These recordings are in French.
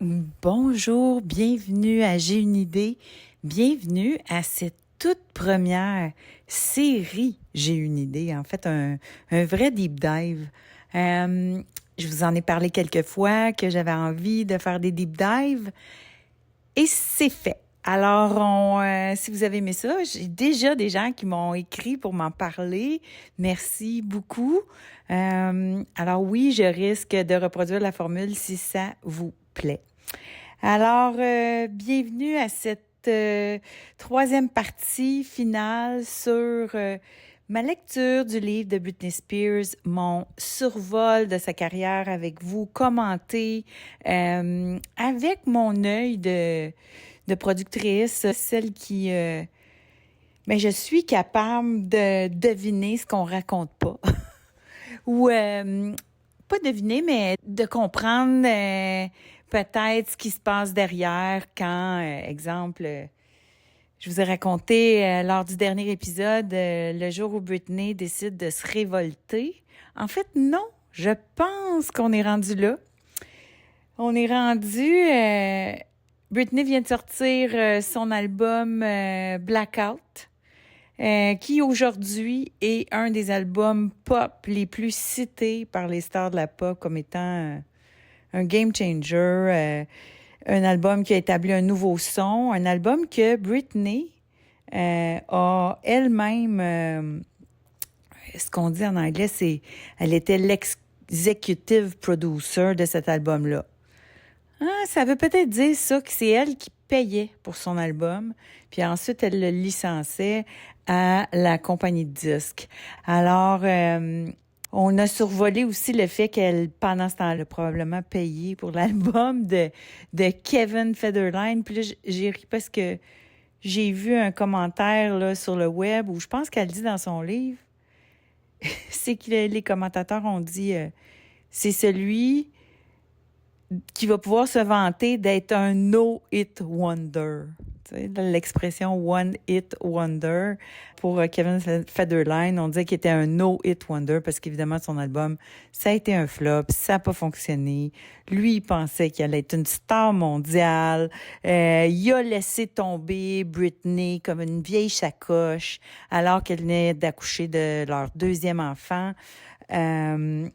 Bonjour, bienvenue à J'ai une idée, bienvenue à cette toute première série J'ai une idée, en fait un vrai deep dive. Euh, je vous en ai parlé quelques fois que j'avais envie de faire des deep dives et c'est fait. Alors, si vous avez aimé ça, j'ai déjà des gens qui m'ont écrit pour m'en parler. Merci beaucoup. Alors oui, je risque de reproduire la formule si ça vous plaît. Alors, bienvenue à cette troisième partie finale sur ma lecture du livre de Britney Spears, mon survol de sa carrière avec vous, commenté avec mon œil de productrice, celle qui... je suis capable de deviner ce qu'on raconte pas. Ou pas deviner, mais de comprendre peut-être ce qui se passe derrière quand, exemple, je vous ai raconté lors du dernier épisode le jour où Britney décide de se révolter. En fait, non, je pense qu'on est rendu là. On est rendu... Britney vient de sortir son album Blackout. Qui aujourd'hui est un des albums pop les plus cités par les stars de la pop comme étant un game changer, un album qui a établi un nouveau son, un album que Britney a elle-même, ce qu'on dit en anglais, c'est elle était l'executive producer de cet album-là. Ça veut peut-être dire ça, que c'est elle qui payait pour son album, puis ensuite elle le licençait à la compagnie de disques. Alors, on a survolé aussi le fait qu'elle, pendant ce temps-là, a probablement payé pour l'album de Kevin Federline. Puis là, j'ai ri parce que j'ai vu un commentaire là, sur le web où je pense qu'elle dit dans son livre, c'est que les commentateurs ont dit, c'est celui qui va pouvoir se vanter d'être un no-hit wonder. Tu sais, l'expression one-hit wonder. Pour Kevin Federline, on disait qu'il était un no-hit wonder parce qu'évidemment, son album, ça a été un flop, ça n'a pas fonctionné. Lui, il pensait qu'il allait être une star mondiale. Il a laissé tomber Britney comme une vieille sacoche alors qu'elle venait d'accoucher de leur deuxième enfant. Et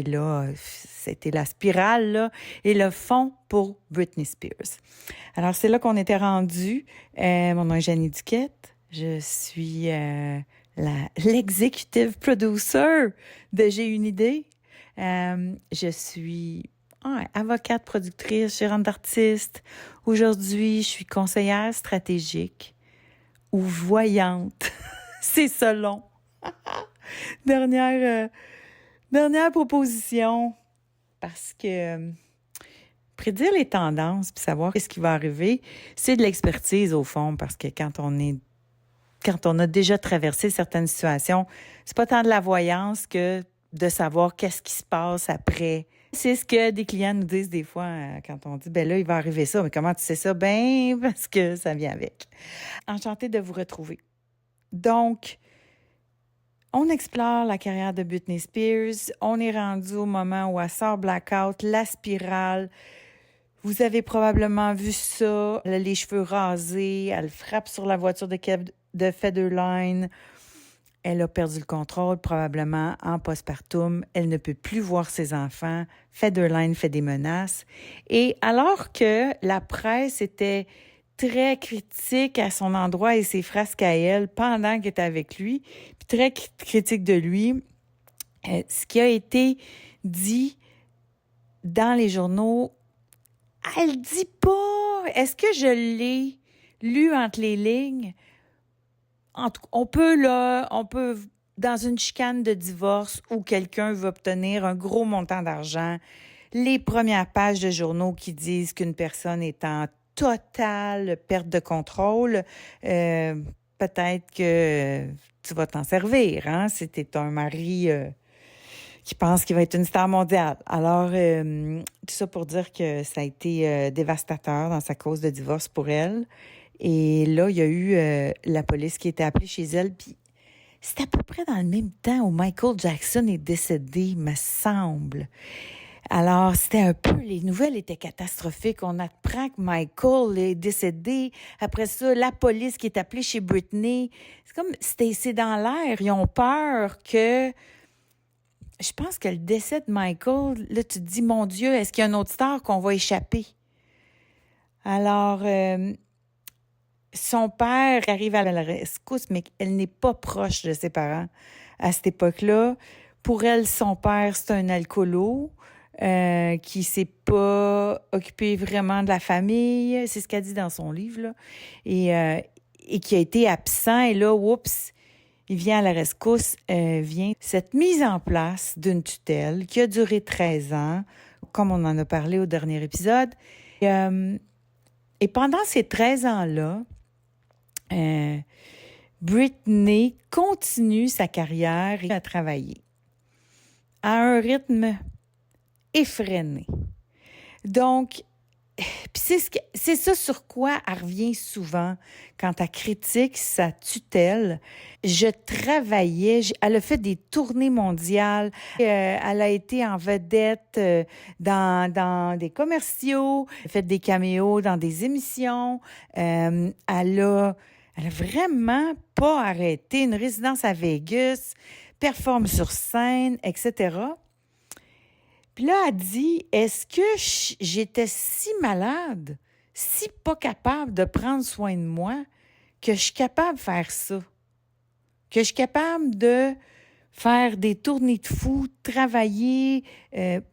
là, c'était la spirale, là, et le fond pour Britney Spears. Alors, c'est là qu'on était rendu. Mon nom est Jeannie Duquette. Je suis l'executive producer de J'ai une idée. Je suis avocate, productrice, gérante d'artistes. Aujourd'hui, je suis conseillère stratégique ou voyante. C'est ça long. Dernière proposition, parce que prédire les tendances puis savoir ce qui va arriver, c'est de l'expertise au fond, parce que quand on a déjà traversé certaines situations, c'est pas tant de la voyance que de savoir qu'est-ce qui se passe après. C'est ce que des clients nous disent des fois quand on dit, ben là, il va arriver ça. Mais comment tu sais ça? Ben, parce que ça vient avec. Enchantée de vous retrouver. Donc, on explore la carrière de Britney Spears. On est rendu au moment où elle sort Blackout, la spirale. Vous avez probablement vu ça. Elle a les cheveux rasés. Elle frappe sur la voiture de Federline. Elle a perdu le contrôle, probablement en postpartum. Elle ne peut plus voir ses enfants. Federline fait des menaces. Et alors que la presse était très critique à son endroit et ses frasques à elle pendant qu'elle était avec lui, puis très critique de lui, ce qui a été dit dans les journaux, elle dit pas. Est-ce que je l'ai lu entre les lignes? On peut, dans une chicane de divorce où quelqu'un veut obtenir un gros montant d'argent, les premières pages de journaux qui disent qu'une personne est en totale perte de contrôle, peut-être que tu vas t'en servir, hein, si t'es un mari qui pense qu'il va être une star mondiale. Alors, tout ça pour dire que ça a été dévastateur dans sa cause de divorce pour elle. Et là, il y a eu la police qui était appelée chez elle, puis c'est à peu près dans le même temps où Michael Jackson est décédé, me semble. Alors, c'était un peu, les nouvelles étaient catastrophiques. On apprend que Michael est décédé. Après ça, la police qui est appelée chez Britney. C'est comme, c'est dans l'air. Ils ont peur que, je pense que le décès de Michael, là, tu te dis, mon Dieu, est-ce qu'il y a une autre star qu'on va échapper? Alors, son père arrive à la rescousse, mais elle n'est pas proche de ses parents à cette époque-là. Pour elle, son père, c'est un alcoolo. Qui s'est pas occupé vraiment de la famille, c'est ce qu'elle dit dans son livre, là, et qui a été absent, et là, oups, il vient à la rescousse, vient cette mise en place d'une tutelle qui a duré 13 ans, comme on en a parlé au dernier épisode. Et pendant ces 13 ans-là, Britney continue sa carrière à travailler à un rythme effréné. Donc, c'est ça sur quoi elle revient souvent quand elle critique sa tutelle. Je travaillais, elle a fait des tournées mondiales, elle a été en vedette dans des commerciaux, elle a fait des caméos dans des émissions, elle a vraiment pas arrêté, une résidence à Vegas, performe sur scène, etc. Puis là, elle dit, est-ce que j'étais si malade, si pas capable de prendre soin de moi, que je suis capable de faire ça? Que je suis capable de faire des tournées de fou, travailler,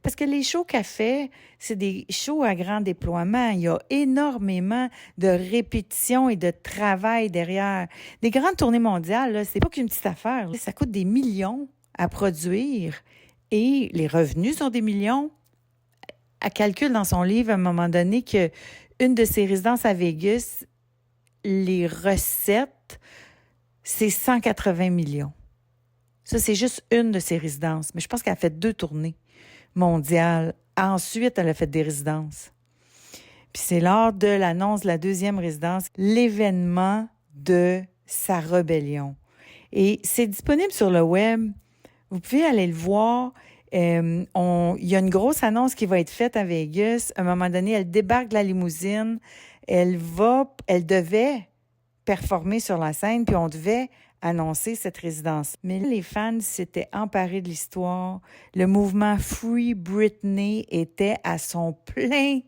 parce que les shows qu'elle fait, c'est des shows à grand déploiement. Il y a énormément de répétitions et de travail derrière. Des grandes tournées mondiales, là, c'est pas qu'une petite affaire. Ça coûte des millions à produire. Et les revenus sont des millions. Elle calcule dans son livre à un moment donné qu'une de ses résidences à Vegas, les recettes, c'est 180 millions. Ça, c'est juste une de ses résidences. Mais je pense qu'elle a fait 2 tournées mondiales. Ensuite, elle a fait des résidences. Puis c'est lors de l'annonce de la 2e résidence, l'événement de sa rébellion. Et c'est disponible sur le web. Vous pouvez aller le voir. Il y a une grosse annonce qui va être faite à Vegas. À un moment donné, elle débarque de la limousine. Elle devait performer sur la scène, puis on devait annoncer cette résidence. Mais les fans s'étaient emparés de l'histoire. Le mouvement Free Britney était à son plein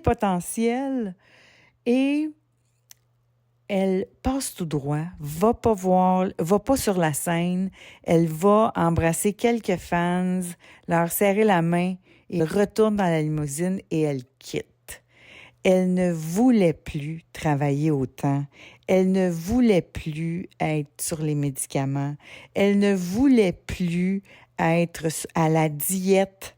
potentiel. Et elle passe tout droit, va pas sur la scène, elle va embrasser quelques fans, leur serrer la main et retourne dans la limousine et elle quitte. Elle ne voulait plus travailler autant. Elle ne voulait plus être sur les médicaments. Elle ne voulait plus être à la diète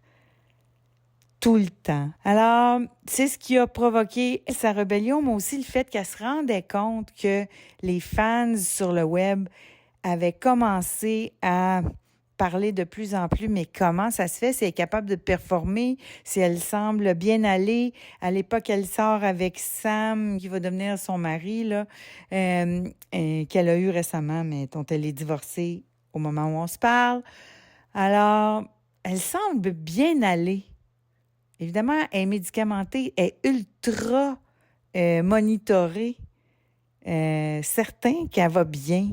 tout le temps. Alors, c'est ce qui a provoqué sa rébellion, mais aussi le fait qu'elle se rendait compte que les fans sur le web avaient commencé à parler de plus en plus, mais comment ça se fait si elle est capable de performer, si elle semble bien aller. À l'époque, elle sort avec Sam, qui va devenir son mari, là, qu'elle a eu récemment, mais dont elle est divorcée au moment où on se parle. Alors, elle semble bien aller. Évidemment, elle est médicamentée, elle est ultra monitorée, certain qu'elle va bien.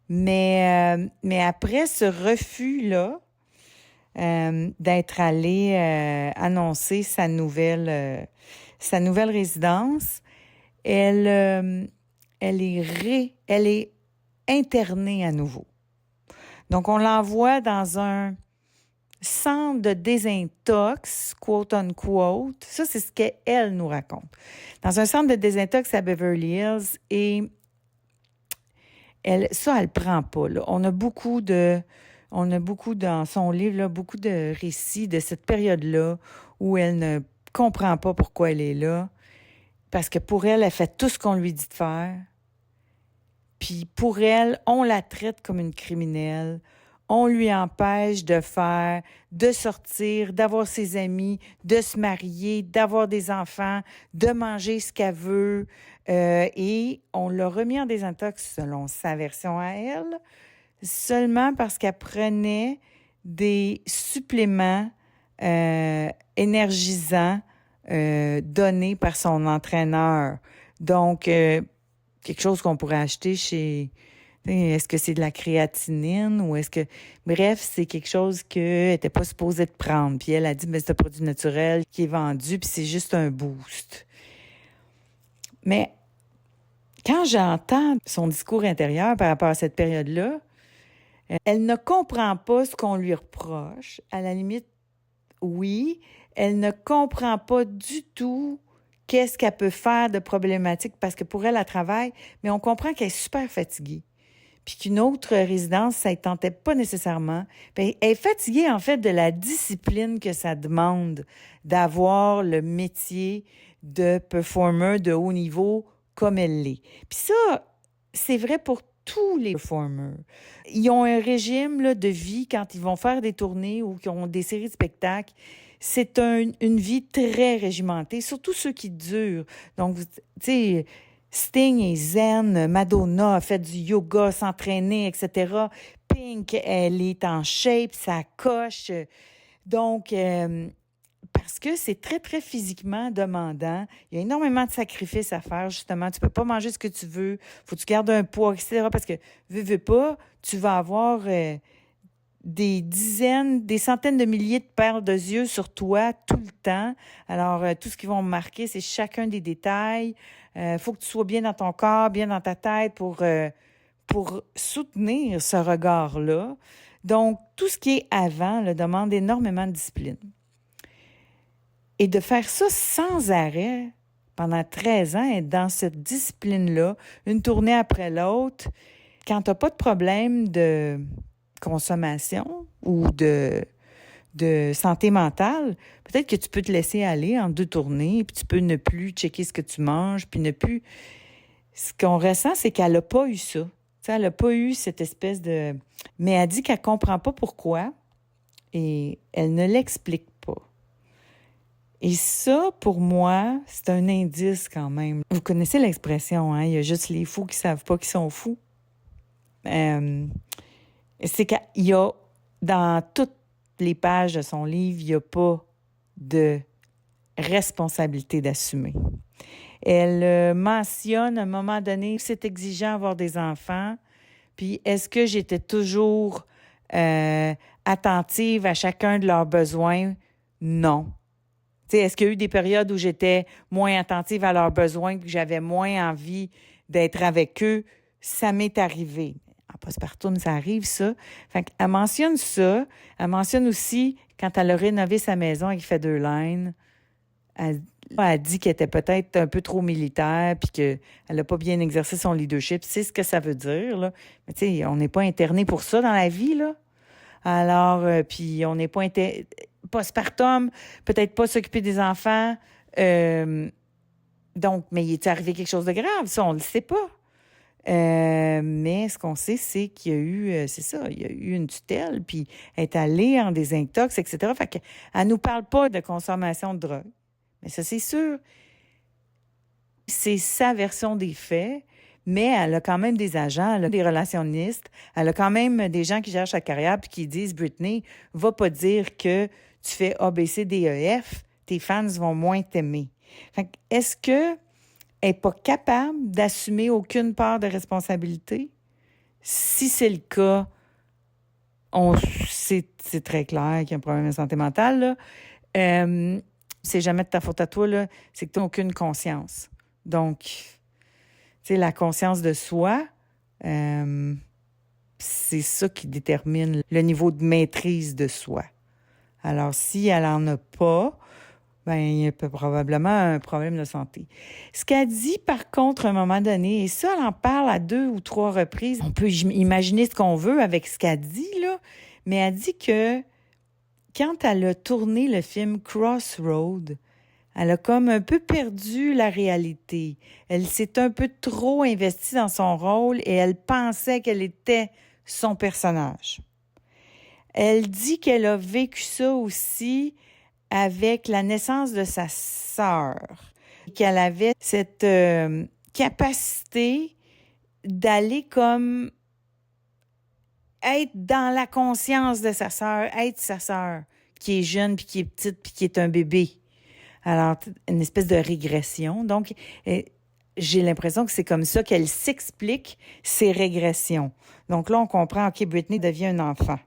Mais après ce refus-là, d'être allée annoncer sa nouvelle résidence, elle est internée à nouveau. Donc, on l'envoie dans un centre de désintox, quote unquote. Ça, c'est ce qu'elle nous raconte. Dans un centre de désintox à Beverly Hills, et elle prend pas, là. On a beaucoup dans son livre, là, beaucoup de récits de cette période-là où elle ne comprend pas pourquoi elle est là. Parce que pour elle, elle fait tout ce qu'on lui dit de faire. Puis pour elle, on la traite comme une criminelle. On lui empêche de sortir, d'avoir ses amis, de se marier, d'avoir des enfants, de manger ce qu'elle veut. Et on l'a remis en désintox selon sa version à elle, seulement parce qu'elle prenait des suppléments énergisant donné par son entraîneur. Donc, quelque chose qu'on pourrait acheter chez... Est-ce que c'est de la créatinine ou est-ce que... Bref, c'est quelque chose qu'elle n'était pas supposée de prendre. Puis elle a dit, c'est un produit naturel qui est vendu, puis c'est juste un boost. Mais quand j'entends son discours intérieur par rapport à cette période-là, elle ne comprend pas ce qu'on lui reproche. À la limite, oui, elle ne comprend pas du tout qu'est-ce qu'elle peut faire de problématique parce que pour elle, elle travaille, mais on comprend qu'elle est super fatiguée. Puis qu'une autre résidence, ça ne tentait pas nécessairement. Puis elle est fatiguée, en fait, de la discipline que ça demande d'avoir le métier de performer de haut niveau comme elle l'est. Puis ça, c'est vrai pour tous les performers. Ils ont un régime là, de vie quand ils vont faire des tournées ou qu'ils ont des séries de spectacles. C'est une vie très régimentée, surtout ceux qui durent. Donc, tu sais, Sting est zen, Madonna a fait du yoga, s'entraîner, etc. Pink, elle est en shape, ça coche. Donc, parce que c'est très, très physiquement demandant. Il y a énormément de sacrifices à faire, justement. Tu peux pas manger ce que tu veux. Faut que tu gardes un poids, etc. Parce que, veux pas, tu vas avoir des dizaines, des centaines de milliers de paires de yeux sur toi tout le temps. Alors, tout ce qu'ils vont marquer, c'est chacun des détails. Faut que tu sois bien dans ton corps, bien dans ta tête pour soutenir ce regard-là. Donc, tout ce qui est avant demande énormément de discipline. Et de faire ça sans arrêt pendant 13 ans, être dans cette discipline-là, une tournée après l'autre, quand tu n'as pas de problème de consommation ou de santé mentale, peut-être que tu peux te laisser aller en 2 tournées, puis tu peux ne plus checker ce que tu manges, puis ne plus... Ce qu'on ressent, c'est qu'elle n'a pas eu ça. T'sais, elle n'a pas eu cette espèce de... Mais elle dit qu'elle ne comprend pas pourquoi et elle ne l'explique pas. Et ça, pour moi, c'est un indice quand même. Vous connaissez l'expression, hein? Il y a juste les fous qui ne savent pas qu'ils sont fous. C'est qu'il y a, dans toutes les pages de son livre, il n'y a pas de responsabilité d'assumer. Elle mentionne à un moment donné, c'est exigeant d'avoir des enfants, puis est-ce que j'étais toujours attentive à chacun de leurs besoins? Non. T'sais, est-ce qu'il y a eu des périodes où j'étais moins attentive à leurs besoins, que j'avais moins envie d'être avec eux? Ça m'est arrivé. En postpartum, ça arrive, ça. Fait qu'elle mentionne ça. Elle mentionne aussi, quand elle a rénové sa maison et qu'il fait 2 lines, elle dit qu'elle était peut-être un peu trop militaire puis qu'elle n'a pas bien exercé son leadership. C'est ce que ça veut dire, là. Mais tu sais, on n'est pas interné pour ça dans la vie, là. Alors, puis on n'est pas postpartum, peut-être pas s'occuper des enfants. Donc, mais il est arrivé quelque chose de grave? Ça, on ne le sait pas. Mais ce qu'on sait, c'est qu'il y a eu, c'est ça, il y a eu une tutelle, puis elle est allée en désintox, etc. Fait qu'elle nous parle pas de consommation de drogue. Mais ça, c'est sûr. C'est sa version des faits, mais elle a quand même des agents, elle a des relationnistes, elle a quand même des gens qui gèrent sa carrière puis qui disent, Britney, va pas dire que tu fais A, B, C, D, E, F, tes fans vont moins t'aimer. Fait que, est-ce que elle n'est pas capable d'assumer aucune part de responsabilité? Si c'est le cas, c'est très clair qu'il y a un problème de santé mentale, là. C'est jamais de ta faute à toi, là, c'est que tu n'as aucune conscience. Donc, tu sais, la conscience de soi, c'est ça qui détermine le niveau de maîtrise de soi. Alors, si elle n'en a pas, ben, il y a probablement un problème de santé. Ce qu'elle dit, par contre, à un moment donné, et ça, elle en parle à 2 ou 3 reprises, on peut imaginer ce qu'on veut avec ce qu'elle dit, là, mais elle dit que quand elle a tourné le film Crossroad, elle a comme un peu perdu la réalité. Elle s'est un peu trop investie dans son rôle et elle pensait qu'elle était son personnage. Elle dit qu'elle a vécu ça aussi avec la naissance de sa sœur, qu'elle avait cette capacité d'aller comme être dans la conscience de sa sœur, être sa sœur, qui est jeune, puis qui est petite, puis qui est un bébé. Alors, une espèce de régression. Donc, j'ai l'impression que c'est comme ça qu'elle s'explique ces régressions. Donc là, on comprend, OK, Britney devient un enfant.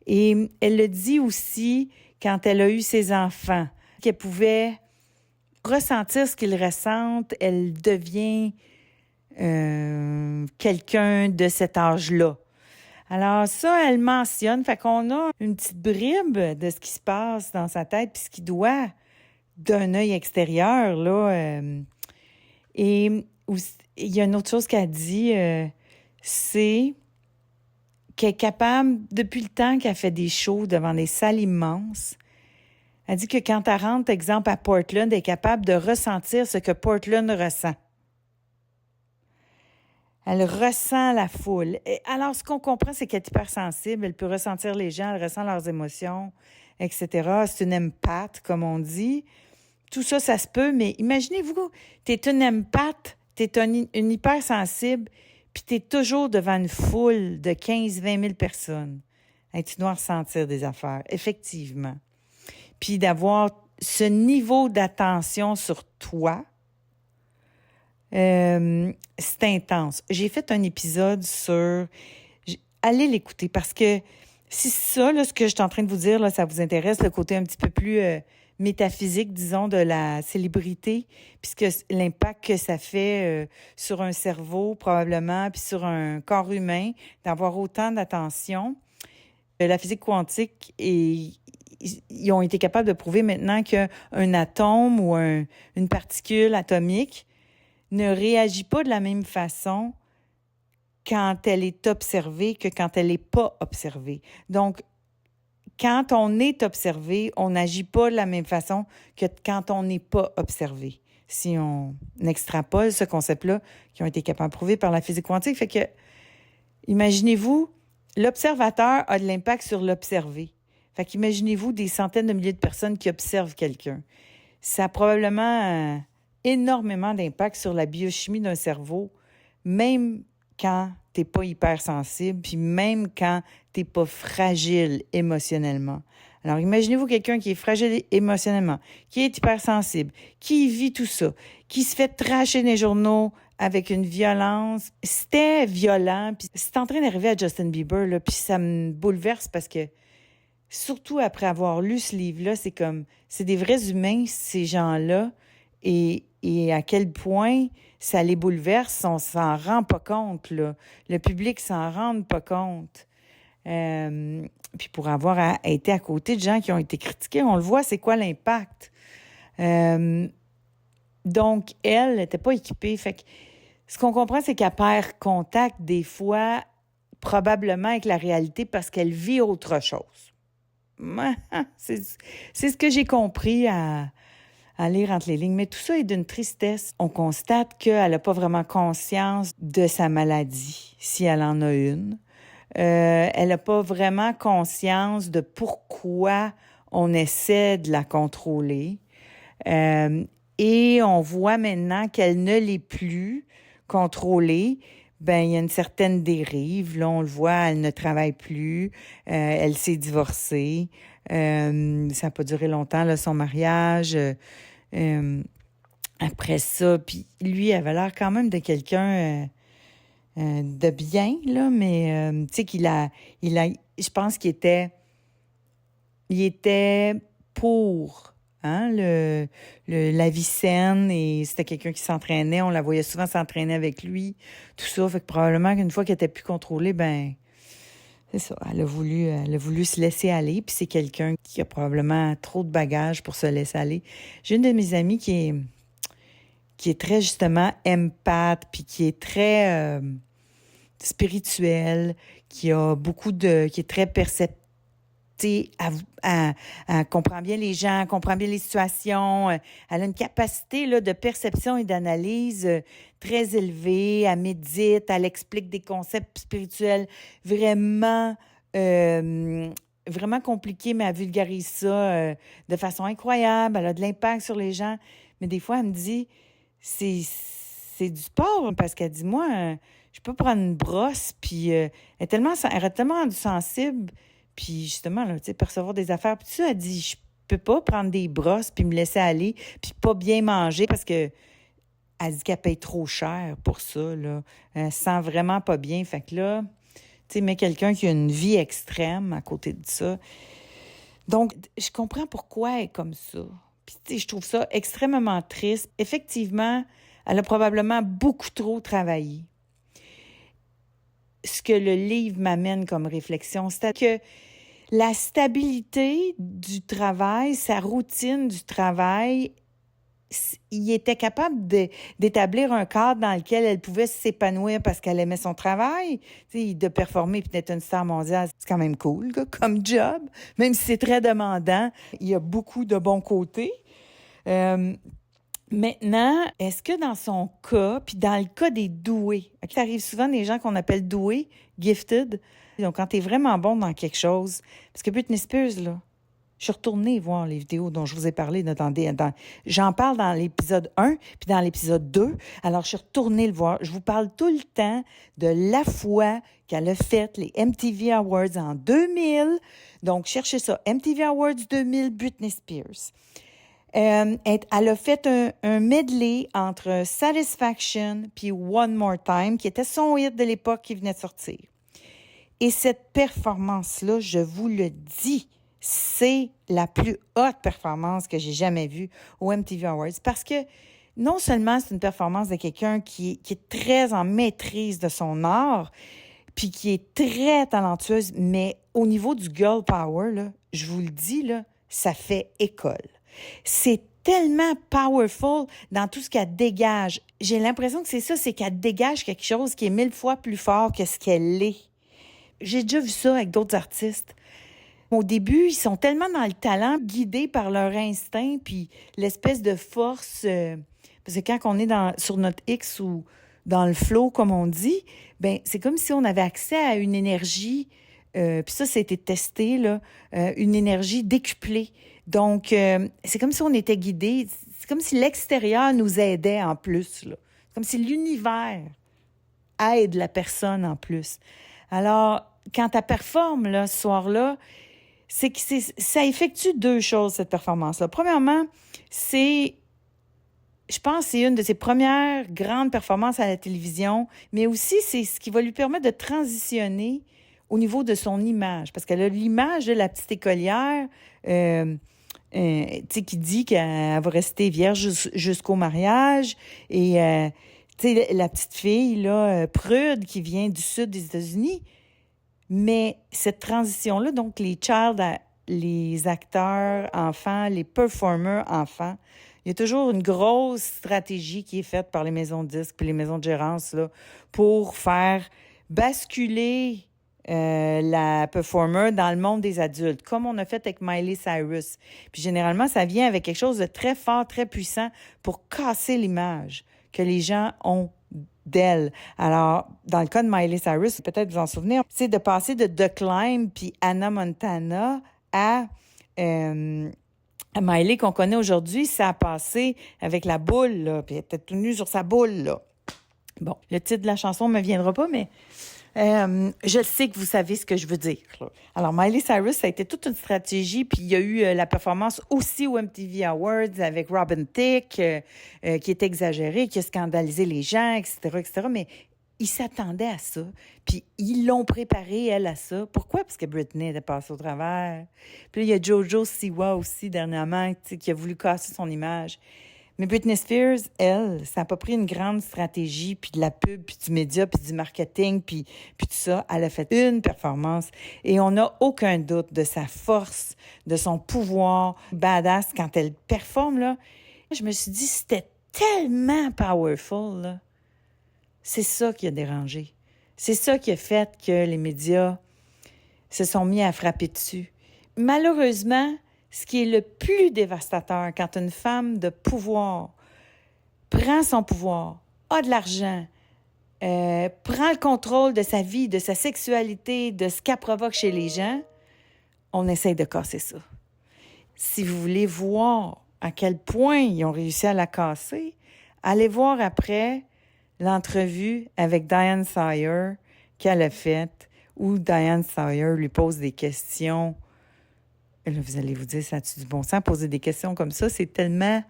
Et elle le dit aussi quand elle a eu ses enfants, qu'elle pouvait ressentir ce qu'ils ressentent. Elle devient quelqu'un de cet âge-là. Alors ça, elle mentionne, fait qu'on a une petite bribe de ce qui se passe dans sa tête, puis ce qui doit, d'un œil extérieur, là. Et il y a une autre chose qu'elle dit, c'est qu'elle est capable, depuis le temps qu'elle fait des shows devant des salles immenses, elle dit que quand elle rentre, exemple, à Portland, elle est capable de ressentir ce que Portland ressent. Elle ressent la foule. Et alors, ce qu'on comprend, c'est qu'elle est hypersensible. Elle peut ressentir les gens, elle ressent leurs émotions, etc. C'est une empath, comme on dit. Tout ça, ça se peut, mais imaginez-vous, tu es une empath, tu es une hypersensible, puis tu es toujours devant une foule de 15-20 000 personnes. Hey, tu dois ressentir des affaires, effectivement. Puis d'avoir ce niveau d'attention sur toi, c'est intense. J'ai fait un épisode sur... Allez l'écouter parce que si ça, là, ce que je suis en train de vous dire, là, ça vous intéresse, le côté un petit peu plus métaphysique, disons, de la célébrité, puisque l'impact que ça fait sur un cerveau, probablement, puis sur un corps humain, d'avoir autant d'attention. La physique quantique, ils ont été capables de prouver maintenant qu'un atome ou une particule atomique ne réagit pas de la même façon quand elle est observée que quand elle n'est pas observée. Donc, quand on est observé, on n'agit pas de la même façon que quand on n'est pas observé. Si on extrapole ce concept-là, qui ont été capables de prouver par la physique quantique, fait que, imaginez-vous, l'observateur a de l'impact sur l'observé. Fait qu'imaginez-vous des centaines de milliers de personnes qui observent quelqu'un. Ça a probablement énormément d'impact sur la biochimie d'un cerveau, même quand tu n'es pas hypersensible, puis même quand tu n'es pas fragile émotionnellement. Alors, imaginez-vous quelqu'un qui est fragile émotionnellement, qui est hypersensible, qui vit tout ça, qui se fait tracher dans les journaux avec une violence. C'était violent, puis c'est en train d'arriver à Justin Bieber, là, puis ça me bouleverse parce que, surtout après avoir lu ce livre-là, c'est des vrais humains, ces gens-là, et à quel point ça les bouleverse, on s'en rend pas compte, là. Le public s'en rend pas compte. Puis pour avoir été à côté de gens qui ont été critiqués, on le voit, c'est quoi l'impact. Donc, elle n'était pas équipée. Fait que ce qu'on comprend, c'est qu'elle perd contact des fois, probablement avec la réalité parce qu'elle vit autre chose. C'est ce que j'ai compris à lire entre les lignes. Mais tout ça est d'une tristesse. On constate qu'elle n'a pas vraiment conscience de sa maladie, si elle en a une. Elle n'a pas vraiment conscience de pourquoi on essaie de la contrôler. Et on voit maintenant qu'elle ne l'est plus contrôlée. Ben, il y a une certaine dérive. Là, on le voit, elle ne travaille plus. Elle s'est divorcée. Ça n'a pas duré longtemps, là, son mariage. Après ça, puis lui avait l'air quand même de quelqu'un de bien, là, mais tu sais je pense qu'il était pour la vie saine, et c'était quelqu'un qui s'entraînait, on la voyait souvent s'entraîner avec lui, tout ça, fait que probablement qu'une fois qu'elle était plus contrôlée, ben c'est ça, elle a voulu se laisser aller, puis c'est quelqu'un qui a probablement trop de bagages pour se laisser aller. J'ai une de mes amies qui est très, justement, empathe, puis qui est très spirituelle, qui est très perceptive, elle comprend bien les gens, elle comprend bien les situations, elle a une capacité là, de perception et d'analyse très élevée, elle médite, elle explique des concepts spirituels vraiment, vraiment compliqués, mais elle vulgarise ça de façon incroyable, elle a de l'impact sur les gens. Mais des fois, elle me dit, c'est du sport, parce qu'elle dit, moi, je peux prendre une brosse, puis elle est tellement rendue sensible, puis justement, là, tu sais, percevoir des affaires. Puis ça, elle dit, je peux pas prendre des brosses puis me laisser aller, puis pas bien manger parce que elle dit qu'elle paye trop cher pour ça, là. Elle se sent vraiment pas bien. Fait que là, tu sais, mais quelqu'un qui a une vie extrême à côté de ça. Donc, je comprends pourquoi elle est comme ça. Puis, tu sais, je trouve ça extrêmement triste. Effectivement, elle a probablement beaucoup trop travaillé. Ce que le livre m'amène comme réflexion, c'est que la stabilité du travail, sa routine du travail, il était capable d'établir un cadre dans lequel elle pouvait s'épanouir parce qu'elle aimait son travail. Tu sais, de performer puis d'être une star mondiale, c'est quand même cool comme job, même si c'est très demandant. Il y a beaucoup de bons côtés. Maintenant, est-ce que dans son cas, puis dans le cas des doués, ça arrive souvent des gens qu'on appelle doués, gifted, donc quand tu es vraiment bon dans quelque chose, parce que Britney Spears, là, je suis retournée voir les vidéos dont je vous ai parlé. J'en parle dans l'épisode 1 puis dans l'épisode 2. Alors, je suis retournée le voir. Je vous parle tout le temps de la fois qu'elle a fait les MTV Awards en 2000. Donc, cherchez ça. MTV Awards 2000, Britney Spears. Elle a fait un medley entre Satisfaction puis One More Time, qui était son hit de l'époque qui venait de sortir. Et cette performance-là, je vous le dis, c'est la plus haute performance que j'ai jamais vue au MTV Awards parce que non seulement c'est une performance de quelqu'un qui est très en maîtrise de son art puis qui est très talentueuse, mais au niveau du girl power, là, je vous le dis, là, ça fait école. C'est tellement powerful dans tout ce qu'elle dégage. J'ai l'impression que c'est ça, c'est qu'elle dégage quelque chose qui est 1000 fois plus fort que ce qu'elle est. J'ai déjà vu ça avec d'autres artistes. Au début, ils sont tellement dans le talent, guidés par leur instinct, puis l'espèce de force. Parce que quand on est sur notre X ou dans le flow, comme on dit, ben c'est comme si on avait accès à une énergie, puis ça a été testé, là, une énergie décuplée. Donc, c'est comme si on était guidés. C'est comme si l'extérieur nous aidait en plus, là. C'est comme si l'univers aide la personne en plus. Alors, quand elle performe, là, ce soir-là, c'est que ça effectue deux choses, cette performance-là. Premièrement, je pense que c'est une de ses premières grandes performances à la télévision, mais aussi c'est ce qui va lui permettre de transitionner au niveau de son image, parce qu'elle a l'image de la petite écolière, qui dit qu'elle va rester vierge jusqu'au mariage, et la petite fille là, prude qui vient du sud des États-Unis. Mais cette transition-là, donc les acteurs enfants, les performers enfants, il y a toujours une grosse stratégie qui est faite par les maisons de disques et les maisons de gérance là, pour faire basculer la performer dans le monde des adultes, comme on a fait avec Miley Cyrus. Puis généralement, ça vient avec quelque chose de très fort, très puissant pour casser l'image que les gens ont d'elle. Alors, dans le cas de Miley Cyrus, peut-être vous en souvenir, c'est de passer de The Climb puis Hannah Montana à Miley qu'on connaît aujourd'hui. Ça a passé avec la boule, là, puis elle était tout nue sur sa boule, là. Bon, le titre de la chanson ne me viendra pas, mais je sais que vous savez ce que je veux dire, là. Alors, Miley Cyrus, ça a été toute une stratégie, puis il y a eu la performance aussi au MTV Awards avec Robin Thicke, qui est exagérée, qui a scandalisé les gens, etc., etc., mais ils s'attendaient à ça, puis ils l'ont préparée, elle, à ça. Pourquoi? Parce que Britney était passée au travers. Puis là, il y a Jojo Siwa aussi, dernièrement, qui a voulu casser son image. Mais Britney Spears, elle, ça n'a pas pris une grande stratégie, puis de la pub, puis du média, puis du marketing, puis tout ça. Elle a fait une performance et on n'a aucun doute de sa force, de son pouvoir badass quand elle performe, là. Je me suis dit, c'était tellement powerful, là. C'est ça qui a dérangé. C'est ça qui a fait que les médias se sont mis à frapper dessus. Malheureusement, ce qui est le plus dévastateur quand une femme de pouvoir prend son pouvoir, a de l'argent, prend le contrôle de sa vie, de sa sexualité, de ce qu'elle provoque chez les gens, on essaye de casser ça. Si vous voulez voir à quel point ils ont réussi à la casser, allez voir après l'entrevue avec Diane Sawyer qu'elle a faite, où Diane Sawyer lui pose des questions. Là, vous allez vous dire, ça a-tu du bon sens? Poser des questions comme ça, c'est tellement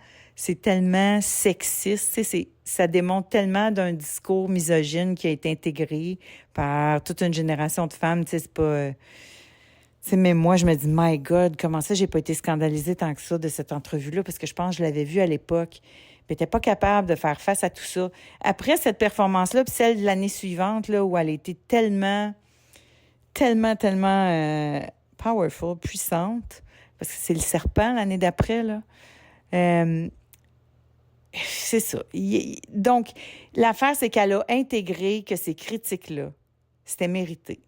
sexiste. Ça démontre tellement d'un discours misogyne qui a été intégré par toute une génération de femmes. C'est pas... même moi, je me dis, my God, comment ça, j'ai pas été scandalisée tant que ça de cette entrevue-là, parce que je pense que je l'avais vue à l'époque. Puis elle n'était pas capable de faire face à tout ça. Après cette performance-là, puis celle de l'année suivante, là, où elle était tellement powerful, puissante, parce que c'est le serpent l'année d'après, là. C'est ça. Donc, l'affaire, c'est qu'elle a intégré que ces critiques-là, c'était mérité.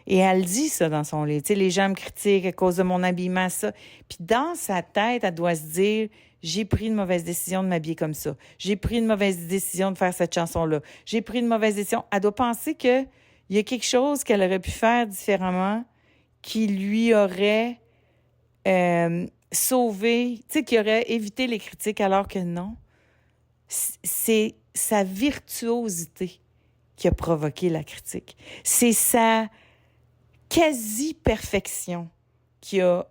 Et elle dit ça dans son livre. Tu sais, les gens me critiquent à cause de mon habillement, ça. Puis dans sa tête, elle doit se dire, j'ai pris une mauvaise décision de m'habiller comme ça. J'ai pris une mauvaise décision de faire cette chanson-là. J'ai pris une mauvaise décision. Elle doit penser qu'il y a quelque chose qu'elle aurait pu faire différemment qui lui aurait sauvé, tu sais, qui aurait évité les critiques, alors que non. C'est sa virtuosité qui a provoqué la critique. C'est sa quasi-perfection qui a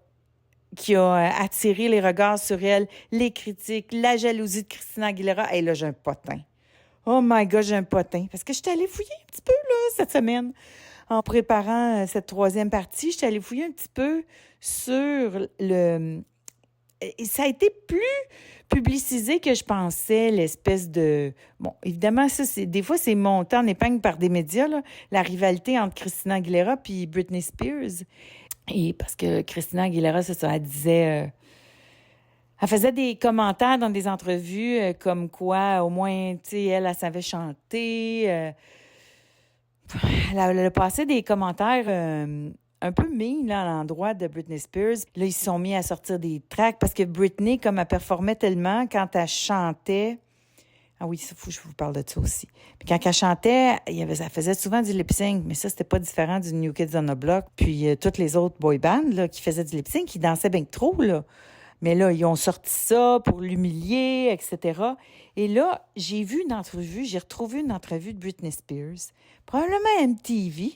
attiré les regards sur elle, les critiques, la jalousie de Christina Aguilera. Et là, j'ai un potin. Oh my God, j'ai un potin. Parce que je suis allée fouiller un petit peu, là, cette semaine. En préparant cette troisième partie, je suis allée fouiller un petit peu sur le... Et ça a été plus publicisé que je pensais, l'espèce de... Bon, évidemment, ça, des fois, c'est monté en épingle par des médias, là, la rivalité entre Christina Aguilera et Britney Spears. Et parce que Christina Aguilera, c'est ça, elle disait... elle faisait des commentaires dans des entrevues comme quoi, au moins, tu sais, elle savait chanter. Elle a passé des commentaires... un peu mean là, à l'endroit de Britney Spears. Là, ils se sont mis à sortir des tracks parce que Britney, comme elle performait tellement, quand elle chantait... Ah oui, il faut que je vous parle de ça aussi. Puis quand elle chantait, elle faisait souvent du lip-sync, mais ça, c'était pas différent du New Kids on the Block. Puis toutes les autres boy bands là, qui faisaient du lip-sync, qui dansaient bien trop, là. Mais là, ils ont sorti ça pour l'humilier, etc. Et là, j'ai retrouvé une entrevue de Britney Spears, probablement MTV,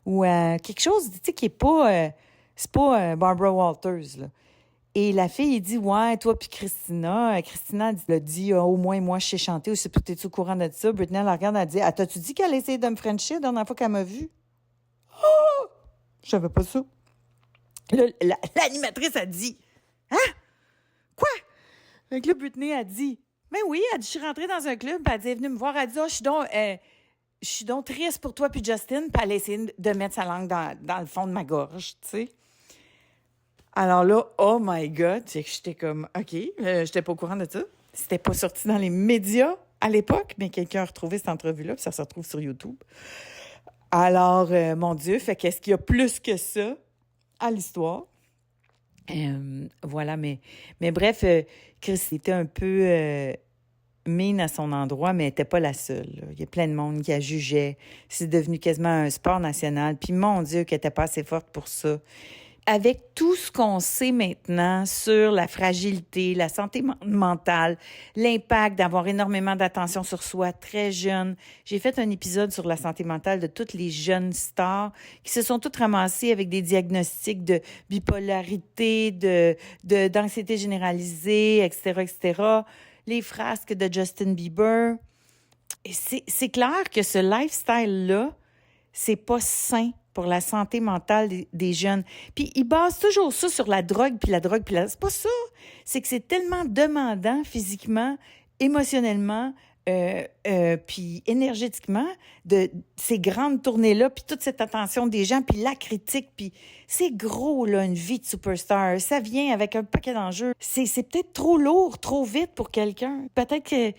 ou quelque chose, tu sais, qui est pas... c'est pas Barbara Walters, là. Et la fille, elle dit, ouais, toi puis Christina. Christina elle a dit, au moins, moi, je sais chanter. Ou t'es-tu au courant de ça? Britney, elle la regarde, elle dit, ah, t'as-tu dit qu'elle essayait de me frencher la dernière fois qu'elle m'a vue? Oh! Je savais pas ça. Là, l'animatrice a dit, hein? Quoi? Fait que là, Britney a dit, mais oui, elle dit, je suis rentrée dans un club, puis elle dit, elle est venue me voir, elle dit, je suis donc triste pour toi puis Justin, puis elle a essayé de mettre sa langue dans le fond de ma gorge, tu sais. Alors là, oh my God, j'étais comme, OK, j'étais pas au courant de ça. C'était pas sorti dans les médias à l'époque, mais quelqu'un a retrouvé cette entrevue-là, puis ça se retrouve sur YouTube. Alors, mon Dieu, fait qu'est-ce qu'il y a plus que ça à l'histoire? Voilà, mais bref, Chris était un peu... mine à son endroit, mais elle n'était pas la seule, là. Il y a plein de monde qui la jugeait. C'est devenu quasiment un sport national. Puis mon Dieu, qu'elle n'était pas assez forte pour ça. Avec tout ce qu'on sait maintenant sur la fragilité, la santé mentale, l'impact d'avoir énormément d'attention sur soi très jeune. J'ai fait un épisode sur la santé mentale de toutes les jeunes stars qui se sont toutes ramassées avec des diagnostics de bipolarité, d'anxiété généralisée, etc., etc., les frasques de Justin Bieber. Et c'est clair que ce lifestyle-là, c'est pas sain pour la santé mentale des jeunes. Puis ils basent toujours ça sur la drogue, puis la drogue, puis la... C'est pas ça. C'est que c'est tellement demandant physiquement, émotionnellement, puis énergétiquement, de ces grandes tournées-là, puis toute cette attention des gens, puis la critique, puis c'est gros, là, une vie de superstar. Ça vient avec un paquet d'enjeux. C'est peut-être trop lourd, trop vite pour quelqu'un. Peut-être que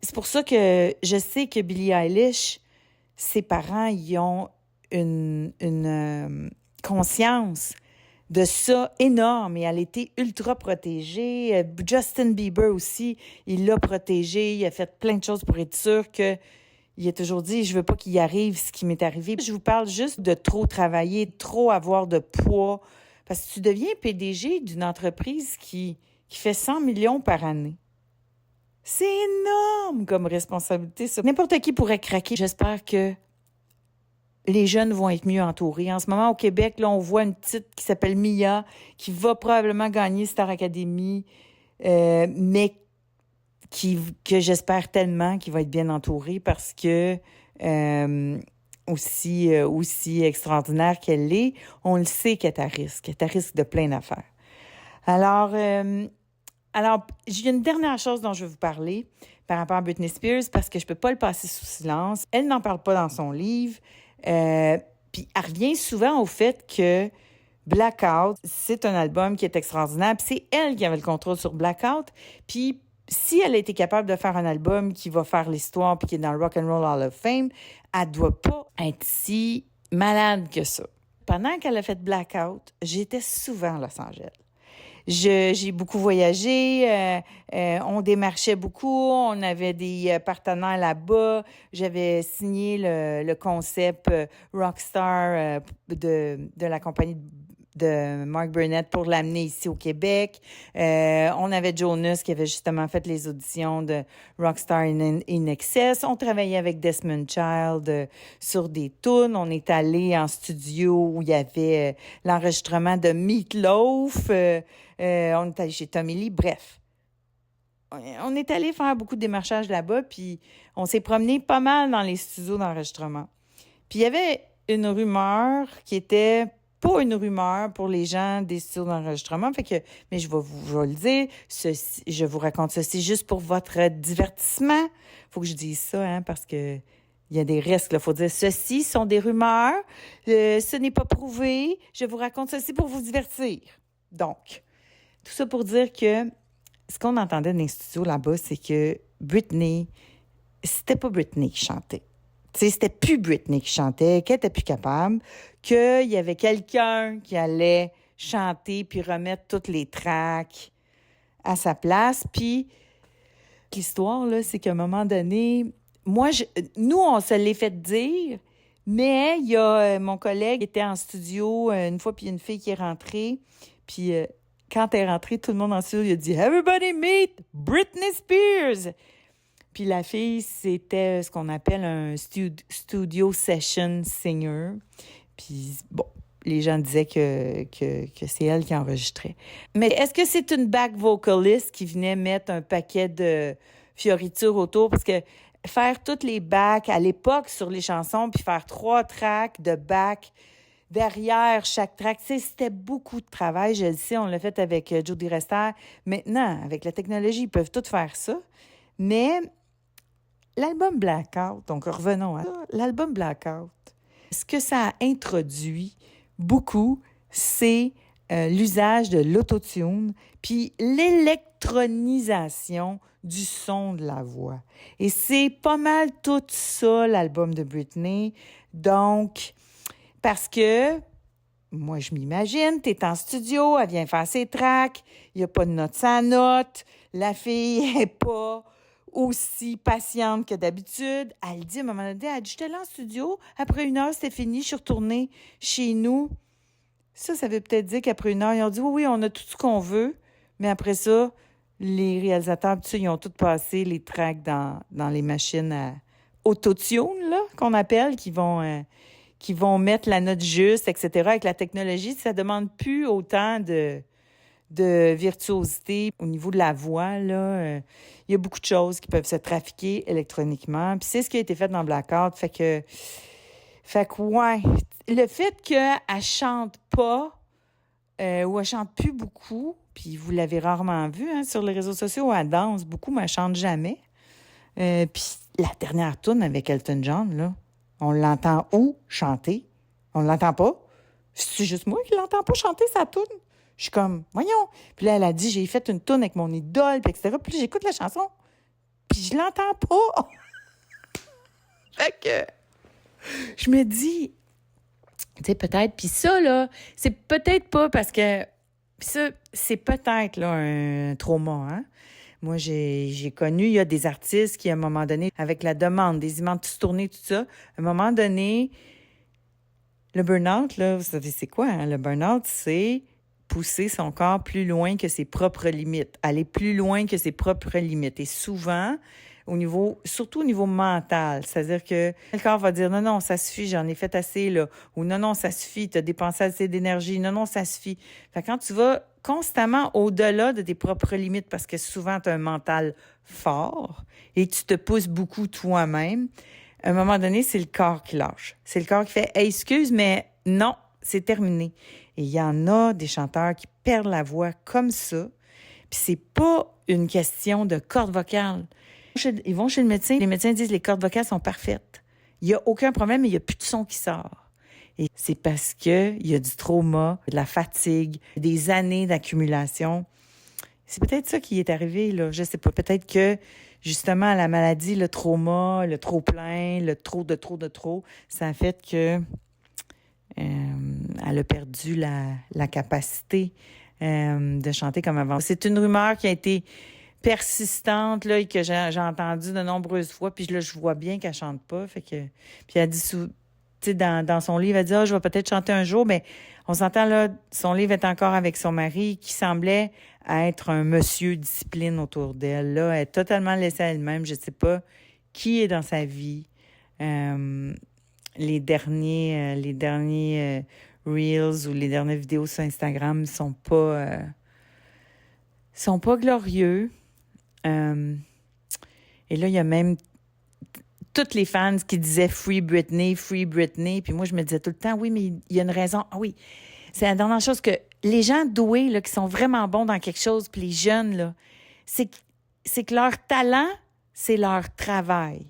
c'est pour ça que je sais que Billie Eilish, ses parents, ils ont une conscience de ça énorme et elle était ultra protégée. Justin Bieber aussi, il l'a protégée, il a fait plein de choses pour être sûr que il a toujours dit, je veux pas qu'il y arrive ce qui m'est arrivé. Je vous parle juste de trop travailler, de trop avoir de poids, parce que tu deviens PDG d'une entreprise qui fait 100 millions par année. C'est énorme comme responsabilité, ça. N'importe qui pourrait craquer. J'espère que les jeunes vont être mieux entourés. En ce moment, au Québec, là, on voit une petite qui s'appelle Mia, qui va probablement gagner Star Academy, mais que j'espère tellement qu'il va être bien entouré parce que aussi extraordinaire qu'elle est, on le sait qu'elle est à risque. Elle est à risque de plein d'affaires. Alors, il y a une dernière chose dont je vais vous parler par rapport à Britney Spears parce que je ne peux pas le passer sous silence. Elle n'en parle pas dans son livre. Puis elle revient souvent au fait que Blackout, c'est un album qui est extraordinaire. Puis c'est elle qui avait le contrôle sur Blackout. Puis si elle a été capable de faire un album qui va faire l'histoire puis qui est dans le Rock and Roll Hall of Fame, elle ne doit pas être si malade que ça. Pendant qu'elle a fait Blackout, j'étais souvent à Los Angeles. J'ai beaucoup voyagé, on démarchait beaucoup, on avait des partenaires là-bas. J'avais signé le concept Rockstar de la compagnie de Mark Burnett pour l'amener ici au Québec. On avait Jonas qui avait justement fait les auditions de Rockstar in Excess. On travaillait avec Desmond Child sur des tunes. On est allé en studio où il y avait l'enregistrement de Meatloaf. On est allé chez Tommy Lee. Bref, on est allé faire beaucoup de démarchage là-bas, puis on s'est promené pas mal dans les studios d'enregistrement. Puis il y avait une rumeur qui était pas une rumeur pour les gens des studios d'enregistrement, mais je vais le dire, je vous raconte ceci juste pour votre divertissement. Faut que je dise ça, hein, parce que il y a des risques, il faut dire ceci sont des rumeurs, ce n'est pas prouvé, je vous raconte ceci pour vous divertir. Donc, tout ça pour dire que ce qu'on entendait dans les studios là-bas, c'est que Britney, c'était pas Britney qui chantait. C'était plus Britney qui chantait, qu'elle était plus capable, qu'il y avait quelqu'un qui allait chanter puis remettre toutes les tracks à sa place. Puis l'histoire, là, c'est qu'à un moment donné, nous, on se l'est fait dire, mais il y a mon collègue qui était en studio une fois, puis une fille qui est rentrée, puis quand elle est rentrée, tout le monde en studio, il a dit « Everybody meet Britney Spears ». Puis la fille, c'était ce qu'on appelle un studio session singer. Puis bon, les gens disaient que c'est elle qui enregistrait. Mais est-ce que c'est une back vocalist qui venait mettre un paquet de fioritures autour? Parce que faire toutes les backs à l'époque sur les chansons, puis faire 3 tracks de back derrière chaque track, c'était beaucoup de travail. Je le sais, on l'a fait avec Jody Rester. Maintenant, avec la technologie, ils peuvent tout faire ça. Mais l'album Blackout, donc revenons à ça, l'album Blackout, ce que ça a introduit beaucoup, c'est l'usage de l'autotune, puis l'électronisation du son de la voix. Et c'est pas mal tout ça, l'album de Britney. Donc, parce que, moi, je m'imagine, t'es en studio, elle vient faire ses tracks, il n'y a pas de note sans note, la fille n'est pas aussi patiente que d'habitude. Elle dit à un moment donné, elle dit, j'étais là en studio, après 1 heure, c'était fini, je suis retournée chez nous. Ça veut peut-être dire qu'après 1 heure, ils ont dit, oui, on a tout ce qu'on veut, mais après ça, les réalisateurs, tout ça, ils ont tout passé les tracks dans les machines à autotune, là, qu'on appelle, qui vont mettre la note juste, etc. Avec la technologie, ça demande plus autant de virtuosité au niveau de la voix, là. Il y a beaucoup de choses qui peuvent se trafiquer électroniquement. Puis c'est ce qui a été fait dans Blackout. Fait que ouais, le fait qu'elle chante pas ou elle chante plus beaucoup, puis vous l'avez rarement vu hein, sur les réseaux sociaux, elle danse beaucoup, mais elle chante jamais. Puis la dernière tune avec Elton John, là, on l'entend où chanter? On l'entend pas? C'est juste moi qui l'entends pas chanter sa tune. Je suis comme, voyons. Puis là, elle a dit, j'ai fait une toune avec mon idole, puis etc. Puis là, j'écoute la chanson, puis je l'entends pas. Fait que je me dis, tu sais, peut-être, puis ça, là, c'est peut-être pas parce que, ça, c'est peut-être, là, un trauma, hein. Moi, j'ai connu, il y a des artistes qui, à un moment donné, avec la demande, des immenses tournées, tout ça, à un moment donné, le burn-out, là, vous savez, c'est quoi, hein? Le burn-out, c'est pousser son corps plus loin que ses propres limites, aller plus loin que ses propres limites. Et souvent, surtout au niveau mental. C'est-à-dire que le corps va dire, non, non, ça suffit, j'en ai fait assez, là. Ou non, non, ça suffit, tu as dépensé assez d'énergie. Non, non, ça suffit. Fait que quand tu vas constamment au-delà de tes propres limites, parce que souvent, tu as un mental fort et tu te pousses beaucoup toi-même, à un moment donné, c'est le corps qui lâche. C'est le corps qui fait, hey, excuse, mais non, c'est terminé. Et il y en a des chanteurs qui perdent la voix comme ça. Puis c'est pas une question de corde vocale. Ils vont chez le médecin, les médecins disent les cordes vocales sont parfaites. Il n'y a aucun problème, mais il n'y a plus de son qui sort. Et c'est parce qu'il y a du trauma, de la fatigue, des années d'accumulation. C'est peut-être ça qui est arrivé, là. Je sais pas. Peut-être que, justement, la maladie, le trauma, le trop-plein, le trop, ça a fait que elle a perdu la capacité de chanter comme avant. C'est une rumeur qui a été persistante là, et que j'ai entendue de nombreuses fois, puis là, je vois bien qu'elle chante pas. Fait que, puis elle dit, tu sais, dans son livre, elle dit, je vais peut-être chanter un jour, mais on s'entend là, son livre est encore avec son mari, qui semblait être un monsieur discipline autour d'elle. Là, elle est totalement laissée à elle-même. Je sais pas qui est dans sa vie. Les derniers Reels ou les dernières vidéos sur Instagram sont pas glorieux. Et là, il y a même toutes les fans qui disaient Free Britney. Puis moi, je me disais tout le temps, oui, mais il y a une raison. Ah oui, c'est la dernière chose que les gens doués, là, qui sont vraiment bons dans quelque chose, puis les jeunes, là, c'est que leur talent, c'est leur travail.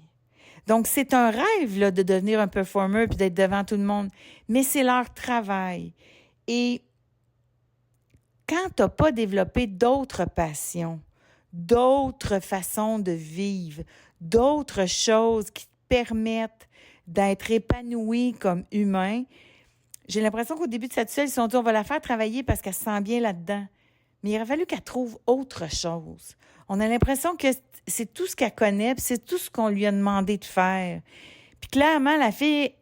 Donc, c'est un rêve là, de devenir un performer puis d'être devant tout le monde, mais c'est leur travail. Et quand tu n'as pas développé d'autres passions, d'autres façons de vivre, d'autres choses qui te permettent d'être épanoui comme humain, j'ai l'impression qu'au début de cette seule, ils se sont dit, on va la faire travailler parce qu'elle se sent bien là-dedans. Mais il aurait fallu qu'elle trouve autre chose. On a l'impression que c'est tout ce qu'elle connaît, puis c'est tout ce qu'on lui a demandé de faire. Puis clairement, la fille,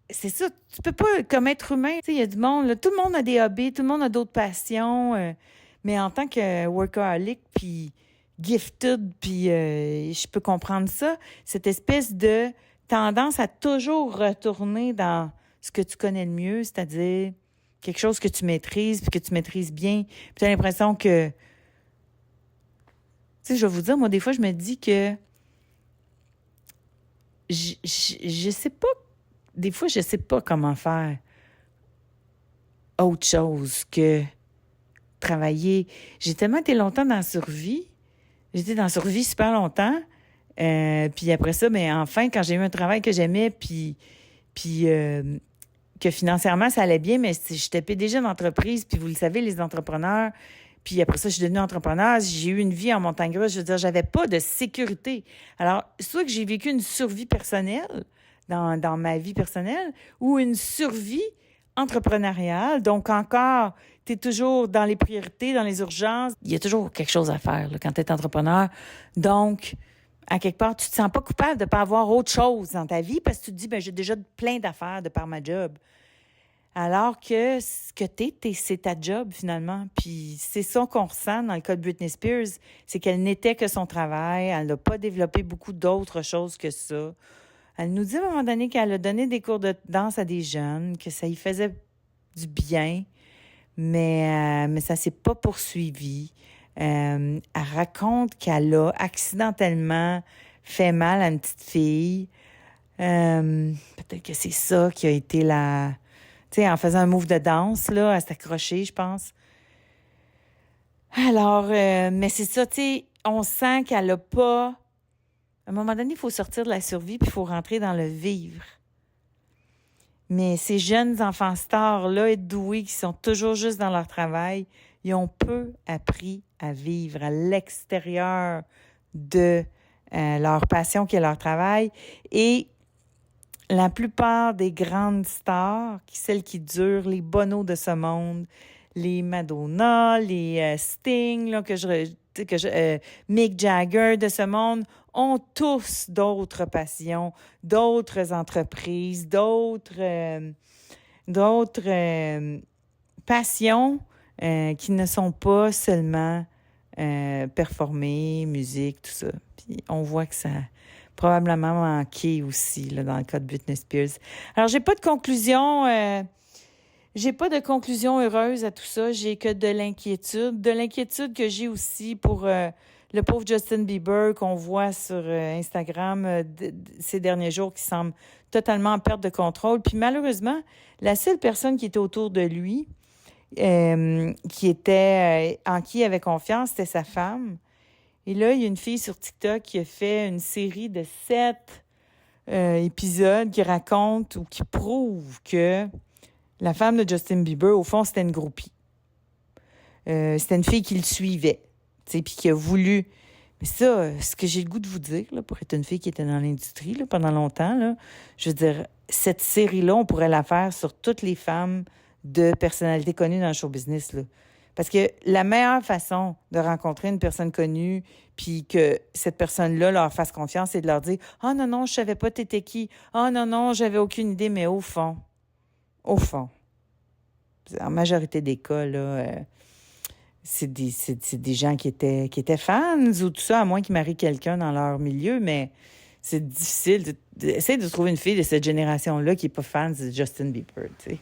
c'est ça, tu peux pas, comme être humain, tu sais, il y a du monde, là, tout le monde a des hobbies, tout le monde a d'autres passions, mais en tant que workaholic, puis gifted, puis je peux comprendre ça, cette espèce de tendance à toujours retourner dans ce que tu connais le mieux, c'est-à-dire quelque chose que tu maîtrises, puis que tu maîtrises bien, puis tu as l'impression que... Tu sais, je vais vous dire, moi, des fois, je me dis que... Je sais pas... Des fois, je sais pas comment faire autre chose que travailler. J'ai tellement été longtemps dans la survie. J'étais dans la survie super longtemps. Puis après ça, mais enfin, quand j'ai eu un travail que j'aimais, puis que financièrement, ça allait bien, mais j'étais PDG d'entreprise, puis vous le savez, les entrepreneurs, puis après ça, je suis devenue entrepreneur, j'ai eu une vie en montagne russe, je veux dire, j'avais pas de sécurité. Alors, soit que j'ai vécu une survie personnelle dans ma vie personnelle, ou une survie entrepreneuriale, donc encore, tu es toujours dans les priorités, dans les urgences, il y a toujours quelque chose à faire là, quand tu es entrepreneur, donc... À quelque part, tu te sens pas coupable de pas avoir autre chose dans ta vie parce que tu te dis, ben j'ai déjà plein d'affaires de par ma job. Alors que ce que c'est ta job finalement. Puis c'est ça qu'on ressent dans le cas de Britney Spears, c'est qu'elle n'était que son travail, elle n'a pas développé beaucoup d'autres choses que ça. Elle nous dit à un moment donné qu'elle a donné des cours de danse à des jeunes, que ça y faisait du bien, mais ça s'est pas poursuivi. Elle raconte qu'elle a accidentellement fait mal à une petite fille. Peut-être que c'est ça qui a été la... Tu sais, en faisant un move de danse, là, à s'accrocher, je pense. Alors, mais c'est ça, tu sais, on sent qu'elle a pas... À un moment donné, il faut sortir de la survie puis il faut rentrer dans le vivre. Mais ces jeunes enfants stars-là, doués, qui sont toujours juste dans leur travail, ils ont peu appris à vivre à l'extérieur de leur passion qui est leur travail. Et la plupart des grandes stars, celles qui durent, les Bono de ce monde, les Madonna, les Sting, là, Mick Jagger de ce monde, ont tous d'autres passions, d'autres entreprises, d'autres passions qui ne sont pas seulement performer, musique, tout ça. Puis on voit que ça a probablement manqué aussi là, dans le cas de Britney Spears. Alors, j'ai pas de conclusion heureuse à tout ça. J'ai que de l'inquiétude. De l'inquiétude que j'ai aussi pour le pauvre Justin Bieber qu'on voit sur Instagram ces derniers jours qui semble totalement en perte de contrôle. Puis malheureusement, la seule personne qui était autour de lui, qui était en qui il avait confiance, c'était sa femme. Et là, il y a une fille sur TikTok qui a fait une série de 7 épisodes qui racontent ou qui prouvent que la femme de Justin Bieber, au fond, c'était une groupie. C'était une fille qui le suivait, puis qui a voulu... Mais ça, ce que j'ai le goût de vous dire, là, pour être une fille qui était dans l'industrie là, pendant longtemps, là, je veux dire, cette série-là, on pourrait la faire sur toutes les femmes de personnalités connues dans le show business. Là. Parce que la meilleure façon de rencontrer une personne connue puis que cette personne-là leur fasse confiance, c'est de leur dire « Ah non, non, je savais pas t'étais qui. Ah non, non, j'avais aucune idée. » Mais au fond, en majorité des cas, là, c'est des gens qui étaient fans ou tout ça, à moins qu'ils marient quelqu'un dans leur milieu, mais c'est difficile d'essayer de trouver une fille de cette génération-là qui n'est pas fan de Justin Bieber, tu sais.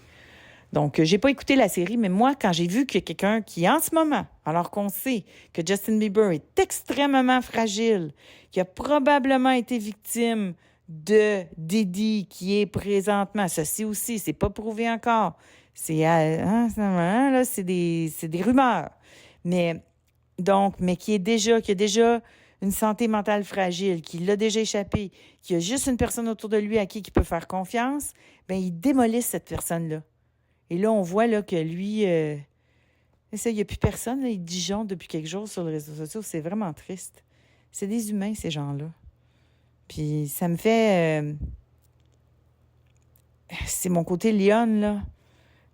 Donc, j'ai pas écouté la série, mais moi, quand j'ai vu qu'il y a quelqu'un qui, en ce moment, alors qu'on sait que Justin Bieber est extrêmement fragile, qui a probablement été victime de Diddy, qui est présentement, ceci aussi, c'est pas prouvé encore, c'est des rumeurs, mais qui a déjà une santé mentale fragile, qui l'a déjà échappé, qui a juste une personne autour de lui à qui il peut faire confiance, bien, il démolit cette personne-là. Et là, on voit là, que lui, il n'y a plus personne. Là, il dijonne depuis quelques jours sur les réseaux sociaux. C'est vraiment triste. C'est des humains, ces gens-là. Puis ça me fait... c'est mon côté lionne, là.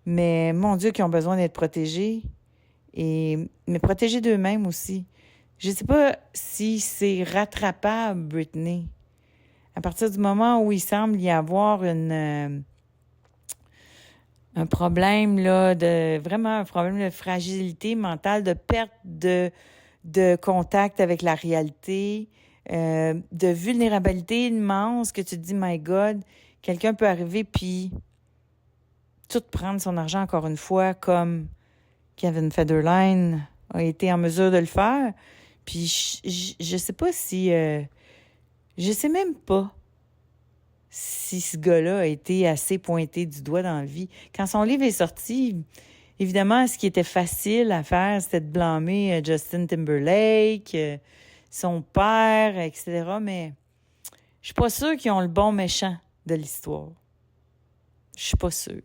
Mais mon Dieu, qui ont besoin d'être protégés. Mais protégés d'eux-mêmes aussi. Je ne sais pas si c'est rattrapable, Britney. À partir du moment où il semble y avoir un problème, là, vraiment un problème de fragilité mentale, de perte de contact avec la réalité, de vulnérabilité immense, que tu te dis, my God, quelqu'un peut arriver puis tout prendre son argent encore une fois, comme Kevin Federline a été en mesure de le faire. Puis je sais pas si... je sais même pas si ce gars-là a été assez pointé du doigt dans la vie. Quand son livre est sorti, évidemment, ce qui était facile à faire, c'était de blâmer Justin Timberlake, son père, etc. Mais je suis pas sûre qu'ils ont le bon méchant de l'histoire. Je suis pas sûre.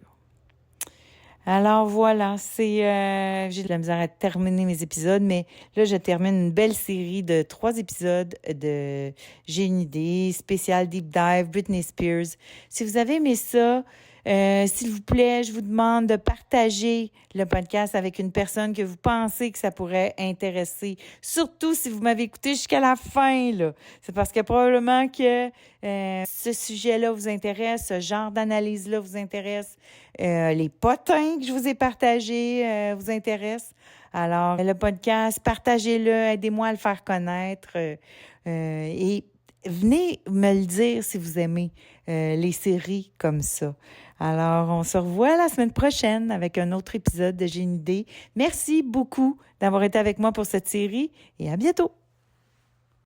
Alors voilà, j'ai de la misère à terminer mes épisodes, mais là, je termine une belle série de 3 épisodes de J'ai une idée, spécial Deep Dive, Britney Spears. Si vous avez aimé ça, s'il vous plaît, je vous demande de partager le podcast avec une personne que vous pensez que ça pourrait intéresser. Surtout si vous m'avez écouté jusqu'à la fin, là. C'est parce que probablement que ce sujet-là vous intéresse, ce genre d'analyse-là vous intéresse, les potins que je vous ai partagés vous intéressent. Alors, le podcast, partagez-le, aidez-moi à le faire connaître et venez me le dire si vous aimez les séries comme ça. Alors, on se revoit la semaine prochaine avec un autre épisode de J'ai une idée. Merci beaucoup d'avoir été avec moi pour cette série et à bientôt!